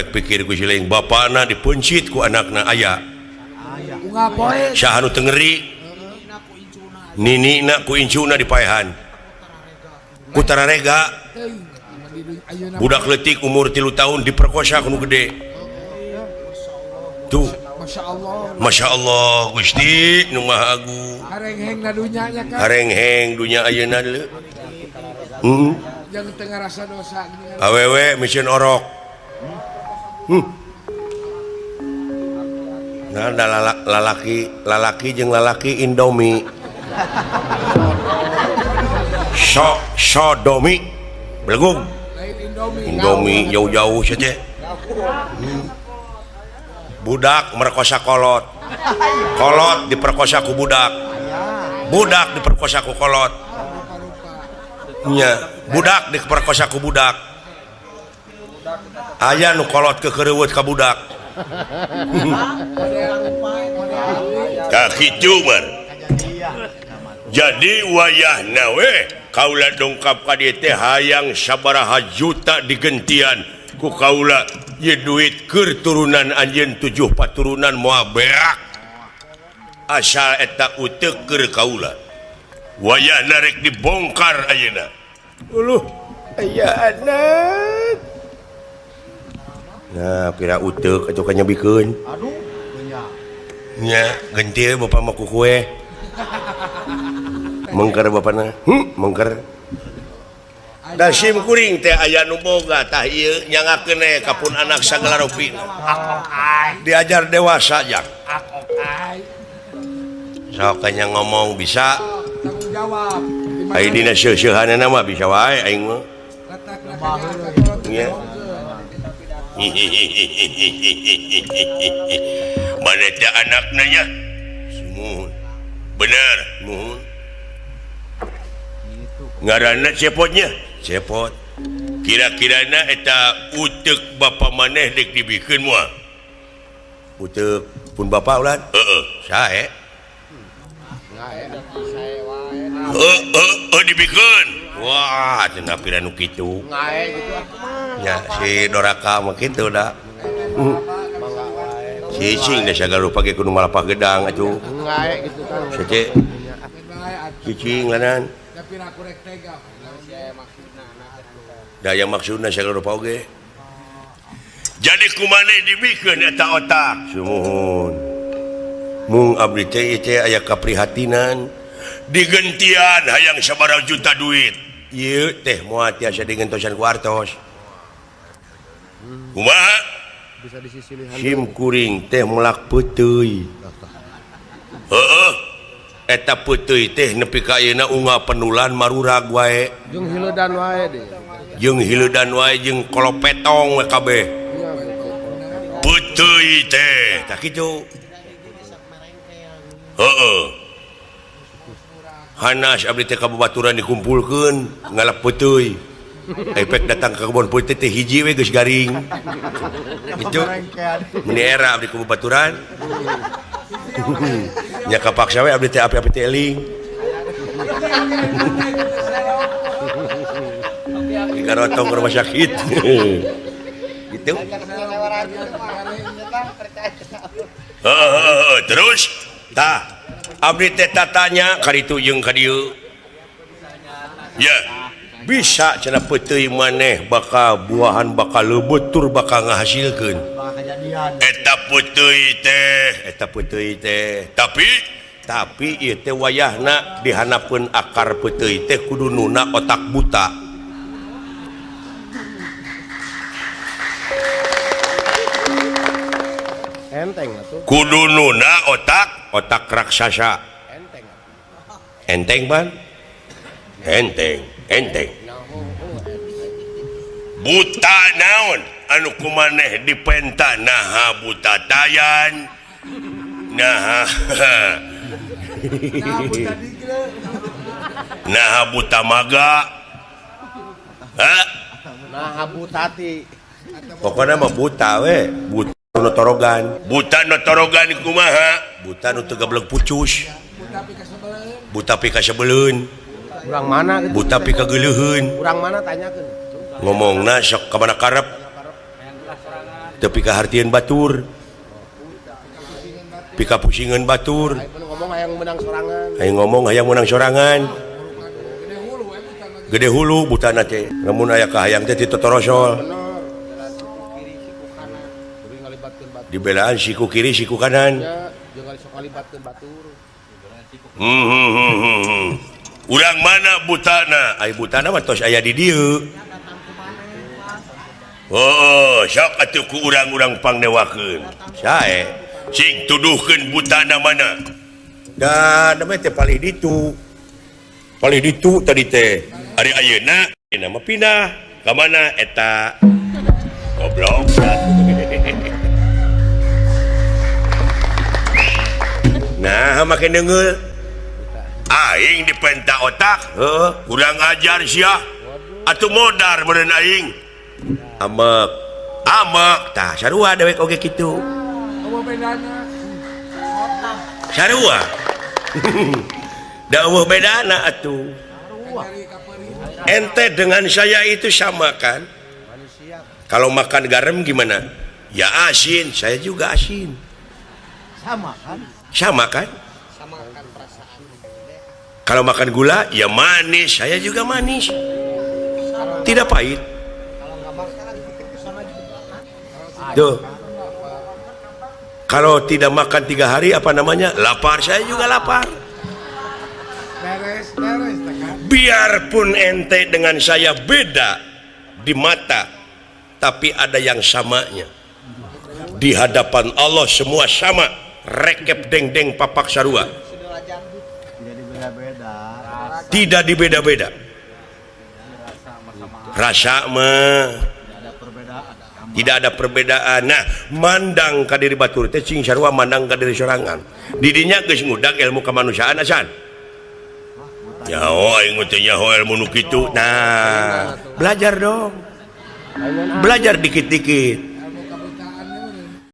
pikir ku siling bapana dipencit ku anakna aya syahanu tengeri nini na ku incuna dipaehan ku tararega budak letik umur 3 tahun diperkosa ku nu gede tuh Masya Allah Gusti nu Maha Agung Harengheng na dunyanya kan harengheng dunya ayeuna deuleu jangan tengah rasa dosa gini. awewe mesin orok nah ada lalaki jeung lalaki Indomie sodomi belegung Indomie jauh-jauh saja budak merkosa kolot diperkosa ku budak diperkosa ku kolot nya budak diperkosa ku budak aya nu kolot kekereuweut ka budak ka kitu bar jadi wayahna we kaula dongkap ka dieu teh hayang sabaraha juta digentian ku kaula ye duit keur turunan anjeun 7 paturunan moal berak asal eta uteuk keur kaula wayahna rek dibongkar ayeuna uluh aya anak nah pira uteuk atuh kanyebikeun aduh nya gentil bapa mah ku kue mengker bapana mengker da sim kuring teh aya nu boga tah ieu nyangakeun kapun anak sagala rupina diajar dewasa jak sok kanya ngomong bisa Tanggung jawab ai dina seuh-seuhanana mah bisa wae aing mah nya mana teh anakna nya muhun bener muhun ngaranna cepotnya cepot kira-kirana eta uteuk bapa maneh dek dibikeun moal uteuk pun bapa ulan sae dibikeun wah cenah pira nu kitu nya si doraka mah kitu da cicing da sagala rupa ge kudu malapah gedang atuh ngae gitu kan sace cicing lanan tapi aku rek tega daya maksudna sagala rupa oge jadi kumaneh dibikeun eta otak sumuhun mung abdi teh aya kaprihatinan digentian hayang sabaraha juta duit ieu teh moal tiasa digentosan ku artos kumaha bisa disisilihan sim kuring teh melak peuteui heeh eta peuteui teh nepi ka ayeuna unggah penulan marurag wae jeung hileudan wae jeung kolopetong we kabeh peuteui teh tah kitu heeh hanas abdi teh kababaturan dikumpulkeun ngalap peuteui efek datang ke kebon putih teh hiji we geus garing itu meni era abdi kababaturan nya kapaksa we abdi teh api-api teh eling digarotong ke rumah sakit gitu terus tah abdi teh tatanya kaditu jeung ka dieu ya bisa cenah peuteui maneh bakal buahan bakal leubeut bakal ngahasilkeun eta peuteui teh tapi ieu teh wayahna dihanapkeun akar peuteui teh kudu nuna otak buta enteng atuh kudu nuna otak raksasa enteng ban enteng buta naon anu kumaneh dipenta naha buta dayan naha buta maga naha butati pokoknya mah buta we buta notorogan kumaha buta nu teu gablek pucus buta pika sebeleun urang mana gitu buta pika geuleuheun urang mana tanyakeun ngomongna sok ka mana karep tapi kehartian batur pika pusingan batur ngomong hayang menang sorangan. ayo ngomong hayang menang sorangan gede hulu butana teh namun aya kahayang teh ti totorosol dibelaan siku kiri siku kanan urang mana butana ay butana mah tos aya di dieu oh sok atuh ku urang-urang pangdewakeun sae sing tuduhkeun butana mana da namanya teh palih ditu tadi teh ari ayeuna nama pindah ka mana eta goblok nah makin deungel aing dipenta otak kurang ajar sia atuh modar meureun aing amek tah sarua dewek oge kitu Apa bedana? sarua da eueuh bedana atuh ente dengan saya itu sama kan kalau makan garam gimana ya asin saya juga asin sama kan kalau makan gula ya manis saya juga manis tidak pahit tuh kalau tidak makan 3 hari apa namanya lapar saya juga lapar Beres biarpun ente dengan saya beda di mata tapi ada yang samanya di hadapan Allah semua sama rekep deng-deng papak sarua tidak dibeda-beda rasa mah tidak ada perbedaan. Nah mandang ka diri batur teh cing sarua mandang ka diri sorangan didinya geus ngudag ilmu kemanusiaan asan nyaho aing teh nyaho ilmu nu kitu nah belajar dong belajar dikit-dikit